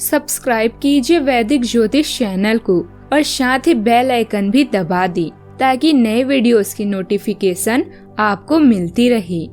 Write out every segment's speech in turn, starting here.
Subscribe कीजिए वैदिक ज्योतिष चैनल को और साथ ही बेल आइकन भी दबा दी ताकि नए वीडियोस की नोटिफिकेशन आपको मिलती रहे।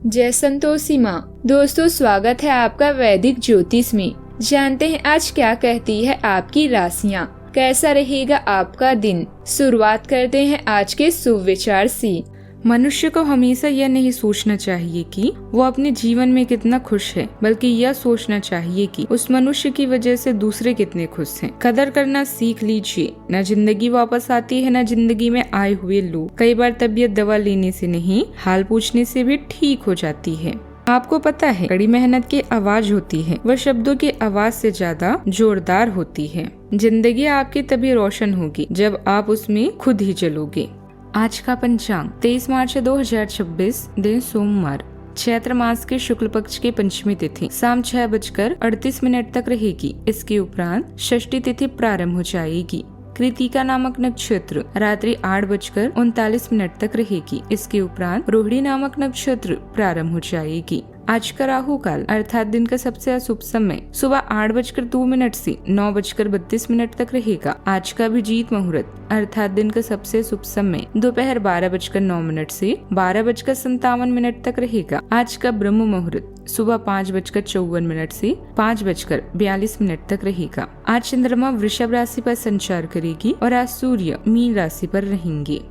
जय संतोषी माँ। दोस्तों, स्वागत है आपका वैदिक ज्योतिष में। जानते हैं आज क्या कहती है आपकी राशियाँ, कैसा रहेगा आपका दिन। शुरुआत करते हैं आज के शुभ विचार से। मनुष्य को हमेशा यह नहीं सोचना चाहिए कि वो अपने जीवन में कितना खुश है, बल्कि यह सोचना चाहिए कि उस मनुष्य की वजह से दूसरे कितने खुश हैं। कदर करना सीख लीजिए। न जिंदगी वापस आती है, न जिंदगी में आए हुए लोग। कई बार तबीयत दवा लेने से नहीं, हाल पूछने से भी ठीक हो जाती है। आपको पता है, कड़ी मेहनत की आवाज होती है, वह शब्दों की आवाज से ज्यादा जोरदार होती है। जिंदगी आपकी तभी रोशन होगी जब आप उसमें खुद ही चलोगे। आज का पंचांग 23 मार्च 2026, दिन सोमवार, चैत्र मास के शुक्ल पक्ष की पंचमी तिथि शाम 6:38 तक रहेगी। इसके उपरांत षष्ठी तिथि प्रारंभ हो जाएगी। कृतिका नामक नक्षत्र रात्रि 8:39 तक रहेगी। इसके उपरांत रोहिणी नामक नक्षत्र प्रारंभ हो जाएगी। आज का राहु काल अर्थात दिन का सबसे अशुभ समय सुबह 8:02 से 9:32 तक रहेगा। आज का अभिजीत मुहूर्त अर्थात दिन का सबसे शुभ समय दोपहर 12:09 से 12:57 तक रहेगा। आज का ब्रह्म मुहूर्त सुबह 5:54 से 5:42 तक रहेगा। आज चंद्रमा वृषभ राशि पर संचार करेगी और आज सूर्य मीन राशि पर रहेंगे।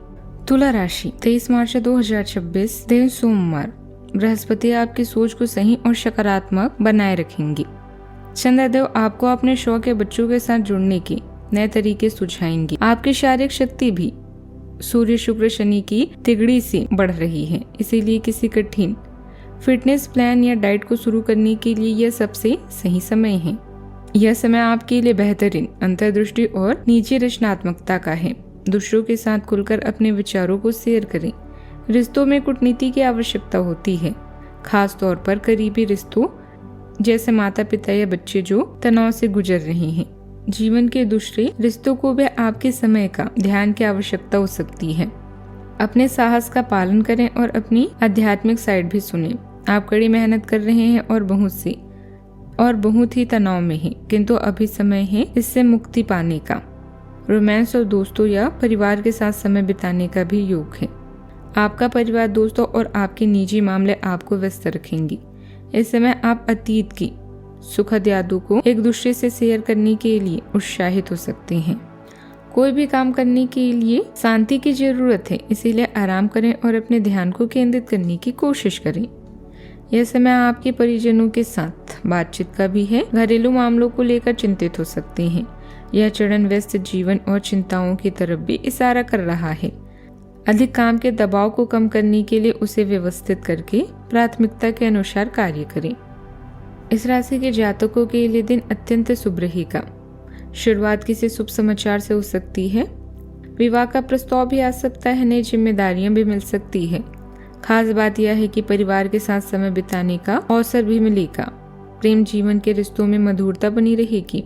तुला राशि 23 मार्च 2026, दिन सोमवार, बृहस्पति आपकी सोच को सही और सकारात्मक बनाए रखेंगे। चंद्रदेव आपको अपने शौक के बच्चों के साथ जुड़ने के नए तरीके सुझाएंगे। आपकी शारीरिक शक्ति भी सूर्य शुक्र शनि की तिगड़ी से बढ़ रही है, इसीलिए किसी कठिन फिटनेस प्लान या डाइट को शुरू करने के लिए यह सबसे सही समय है। यह समय आपके लिए बेहतरीन अंतर्दृष्टि और निजी रचनात्मकता का है। दूसरों के साथ खुलकर अपने विचारों को शेयर करें। रिश्तों में कूटनीति की आवश्यकता होती है, खास तौर पर करीबी रिश्तों जैसे माता पिता या बच्चे जो तनाव से गुजर रहे हैं। जीवन के दूसरे रिश्तों को भी आपके समय का ध्यान की आवश्यकता हो सकती है। अपने साहस का पालन करें और अपनी आध्यात्मिक साइड भी सुनें। आप कड़ी मेहनत कर रहे हैं और बहुत ही तनाव में हैं, किंतु अभी समय है इससे मुक्ति पाने का। रोमांस और दोस्तों या परिवार के साथ समय बिताने का भी योग है। आपका परिवार, दोस्तों और आपके निजी मामले आपको व्यस्त रखेंगे। इस समय आप अतीत की सुखद यादों को एक दूसरे से शेयर करने के लिए उत्साहित हो सकते हैं। कोई भी काम करने के लिए शांति की जरूरत है, इसीलिए आराम करें और अपने ध्यान को केंद्रित करने की कोशिश करें। यह समय आपके परिजनों के साथ बातचीत का भी है। घरेलू मामलों को लेकर चिंतित हो सकते हैं। यह चरण व्यस्त जीवन और चिंताओं की तरफ भी इशारा कर रहा है। अधिक काम के दबाव को कम करने के लिए उसे व्यवस्थित करके प्राथमिकता के अनुसार कार्य करें। इस राशि के जातकों के लिए दिन अत्यंत शुभ रहेगा। शुरुआत किसी शुभ समाचार से हो सकती है। विवाह का प्रस्ताव भी आ सकता है। नई जिम्मेदारियां भी मिल सकती है। खास बात यह है कि परिवार के साथ समय बिताने का अवसर भी मिलेगा। प्रेम जीवन के रिश्तों में मधुरता बनी रहेगी।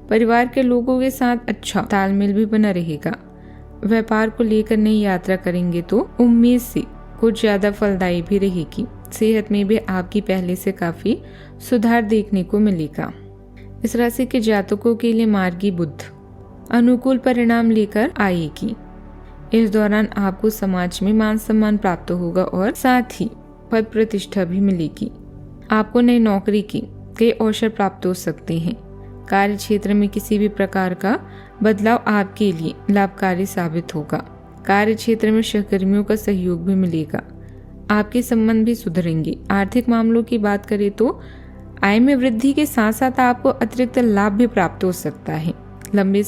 परिवार के लोगों के साथ अच्छा तालमेल भी बना रहेगा। व्यापार को लेकर नई यात्रा करेंगे तो उम्मीद से कुछ ज्यादा फलदायी भी रहेगी। सेहत में भी आपकी पहले से काफी सुधार देखने को मिलेगा। इस राशि के जातकों के लिए मार्गी बुध अनुकूल परिणाम लेकर आएगी। इस दौरान आपको समाज में मान सम्मान प्राप्त होगा और साथ ही पद प्रतिष्ठा भी मिलेगी। आपको नई नौकरी के कई अवसर प्राप्त हो सकते हैं। कार्य क्षेत्र में किसी भी प्रकार का बदलाव आपके लिए लाभकारी साबित होगा। कार्य क्षेत्र में सहकर्मियों का सहयोग भी मिलेगा। आपके संबंध भी सुधरेंगे। आर्थिक मामलों की बात करें तो आय में वृद्धि के साथ साथ आपको अतिरिक्त लाभ भी प्राप्त हो सकता है। लंबे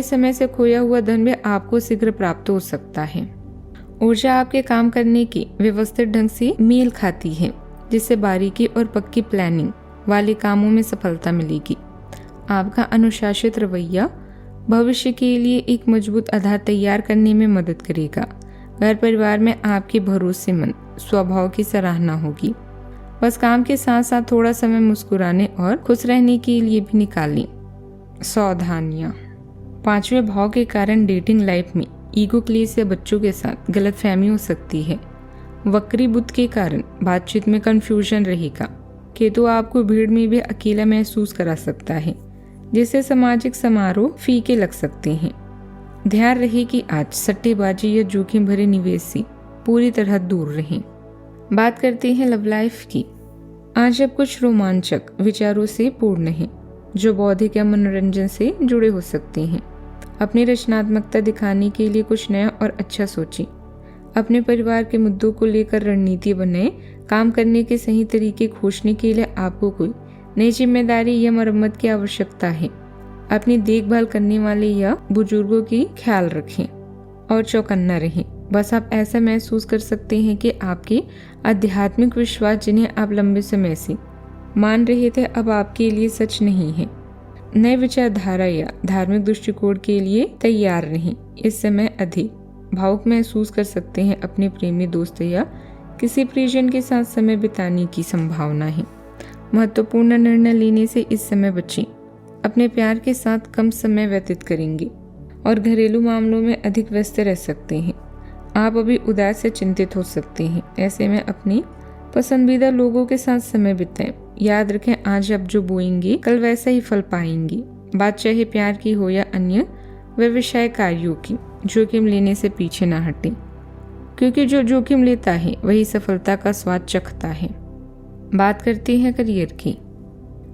समय से खोया हुआ धन भी आपको शीघ्र प्राप्त हो सकता है। ऊर्जा आपके काम करने की व्यवस्थित ढंग से मेल खाती है, जिससे बारीकी और पक्की प्लानिंग वाले कामों में सफलता मिलेगी। आपका अनुशासित रवैया भविष्य के लिए एक मजबूत आधार तैयार करने में मदद करेगा। घर परिवार में आपके भरोसेमंद स्वभाव की सराहना होगी। बस काम के साथ साथ थोड़ा समय मुस्कुराने और खुश रहने के लिए भी निकालें। सावधानियां। 5वें भाव के कारण डेटिंग लाइफ में ईगो क्लेश या बच्चों के साथ गलतफहमी हो सकती है। वक्री बुध के कारण बातचीत में कंफ्यूजन रहेगा। केतु आपको भीड़ में भी अकेला महसूस करा सकता है, जिससे सामाजिक समारोह फीके लग सकते हैं। ध्यान रहे कि आज सट्टेबाजी या जोखिम भरे निवेश से पूरी तरह दूर रहें। बात करते हैं लव लाइफ की। आज आप कुछ रोमांचक विचारों से पूर्ण हैं, जो बौद्धिक या मनोरंजन से जुड़े हो सकते हैं। अपनी रचनात्मकता दिखाने के लिए कुछ नया और अच्छा सोचें। अपने परिवार के मुद्दों को लेकर रणनीति बनाएं। काम करने के सही तरीके खोजने के लिए आपको कोई नई जिम्मेदारी या मरम्मत की आवश्यकता है। अपनी देखभाल करने वाले या बुजुर्गों की ख्याल रखें और चौकन्ना रहें। बस आप ऐसा महसूस कर सकते हैं कि आपके आध्यात्मिक विश्वास, जिन्हें आप लंबे समय से मान रहे थे, अब आपके लिए सच नहीं है। नए विचारधारा या धार्मिक दृष्टिकोण के लिए तैयार रहें। इस समय अधिक भावुक महसूस कर सकते हैं। अपने प्रेमी दोस्त या किसी परिजन के साथ समय बिताने की संभावना है। महत्वपूर्ण निर्णय लेने से इस समय बचें। अपने प्यार के साथ कम समय व्यतीत करेंगे और घरेलू मामलों में अधिक व्यस्त रह सकते हैं। आप अभी उदास या चिंतित हो सकते हैं। ऐसे में अपने पसंदीदा लोगों के साथ समय बिताएं। याद रखें, आज आप जो बोएंगे कल वैसा ही फल पाएंगे। बात चाहे प्यार की हो या अन्य व्यवसाय कार्यों की, जोखिम लेने से पीछे न हटें, क्योंकि जो जोखिम लेता है वही सफलता का स्वाद चखता है। बात करते हैं करियर की।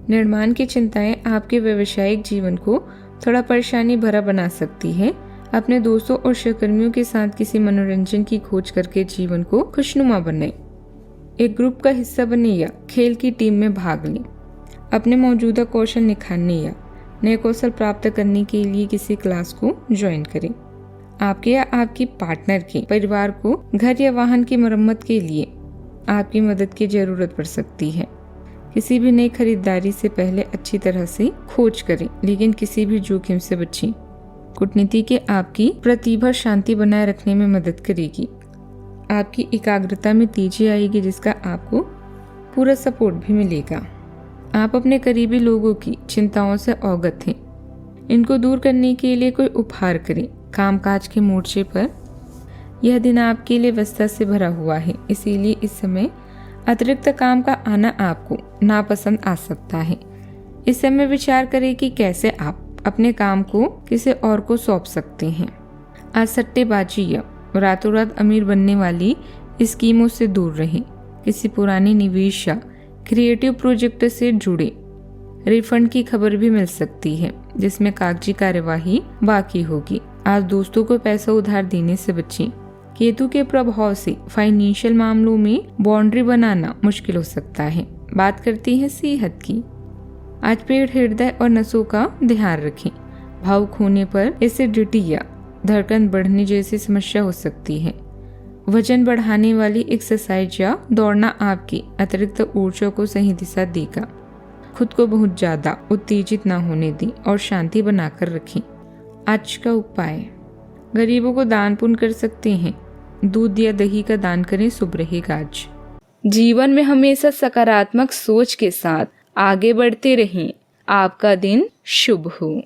निर्माण की चिंताएं आपके व्यवसायिक जीवन को थोड़ा परेशानी भरा बना सकती है। अपने दोस्तों और सहकर्मियों के साथ किसी मनोरंजन की खोज करके जीवन को खुशनुमा बनाएं। एक ग्रुप का हिस्सा बने या खेल की टीम में भाग लें। अपने मौजूदा कौशल निखारने या नए कौशल प्राप्त करने के लिए किसी क्लास को ज्वाइन करें। आपके या आपकी पार्टनर के परिवार को घर या वाहन की मरम्मत के लिए आपकी मदद की जरूरत पड़ सकती है। किसी भी नई खरीदारी से पहले अच्छी तरह से खोज करें, लेकिन किसी भी जोखिम से बचें। कूटनीति के आपकी प्रतिभा शांति बनाए रखने में मदद करेगी। आपकी एकाग्रता में तेजी आएगी, जिसका आपको पूरा सपोर्ट भी मिलेगा। आप अपने करीबी लोगों की चिंताओं से अवगत हैं। इनको दूर करने के लिए कोई उपहार करें। कामकाज के मोर्चे पर यह दिन आपके लिए व्यस्तता से भरा हुआ है, इसीलिए इस समय अतिरिक्त काम का आना आपको नापसंद आ सकता है। इस समय विचार करें कि कैसे आप अपने काम को किसी और को सौंप सकते हैं। आज सट्टेबाजी या रातों रात अमीर बनने वाली स्कीमों से दूर रहें। किसी पुराने निवेश या क्रिएटिव प्रोजेक्ट से जुड़े रिफंड की खबर भी मिल सकती है, जिसमें कागजी कार्यवाही बाकी होगी। आज दोस्तों को पैसा उधार देने से बचें। केतु के प्रभाव से फाइनेंशियल मामलों में बाउंड्री बनाना मुश्किल हो सकता है। बात करती है सेहत की। आज पेट, हृदय और नसों का ध्यान रखें। भावुक होने पर एसिडिटी या धड़कन बढ़ने जैसी समस्या हो सकती है। वजन बढ़ाने वाली एक्सरसाइज या दौड़ना आपकी अतिरिक्त ऊर्जा को सही दिशा देगा। खुद को बहुत ज्यादा उत्तेजित न होने दें और शांति बनाकर रखें। आज का उपाय, गरीबों को दान पुण्य कर सकते हैं। दूध या दही का दान करें, शुभ रहेगा आज। जीवन में हमेशा सकारात्मक सोच के साथ आगे बढ़ते रहें। आपका दिन शुभ हो।